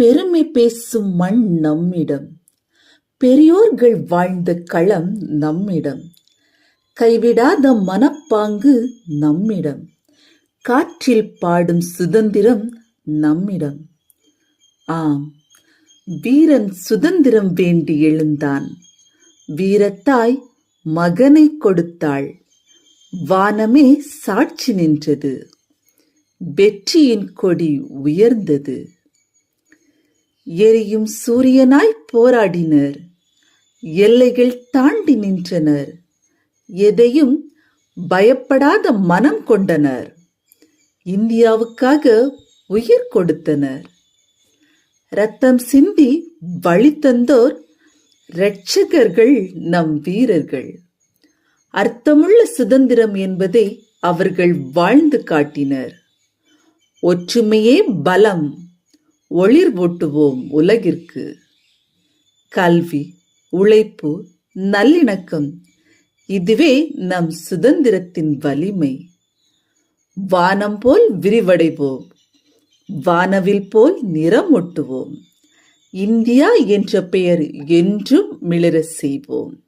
பெருமை பேசும் மண் நம்மிடம், பெரியோர்கள் வாழ்ந்த களம் நம்மிடம், கைவிடாத மனப்பாங்கு நம்மிடம், காற்றில் பாடும் சுதந்திரம் நம்மிடம். ஆம், வீரன் சுதந்திரம் வேண்டி எழுந்தான். வீரத்தாய் மகனை கொடுத்தாள். வானமே சாட்சி நின்றது. வெற்றியின் கொடி உயர்ந்தது. எரியும் சூரியனாய் போராடினர். எல்லைகள் தாண்டி நின்றனர். எதையும் பயப்படாத மனம் கொண்டனர். இந்தியாவுக்காக உயிர் கொடுத்தனர். ரத்தம் சிந்தி வழி தந்தோர் இரட்சகர்கள் நம் வீரர்கள். அர்த்தமுள்ள சுதந்திரம் என்பதை அவர்கள் வாழ்ந்து காட்டினர். ஒற்றுமையே பலம், ஒளிர்வூட்டுவோம் உலகிற்கு. கல்வி, உழைப்பு, நல்லிணக்கம், இதுவே நம் சுதந்திரத்தின் வலிமை. வானம் போல் விரிவடைவோம், வானவில் போல் நிறமொட்டுவோம். இந்தியா என்ற பெயர் என்றும் மிளிர செய்வோம்.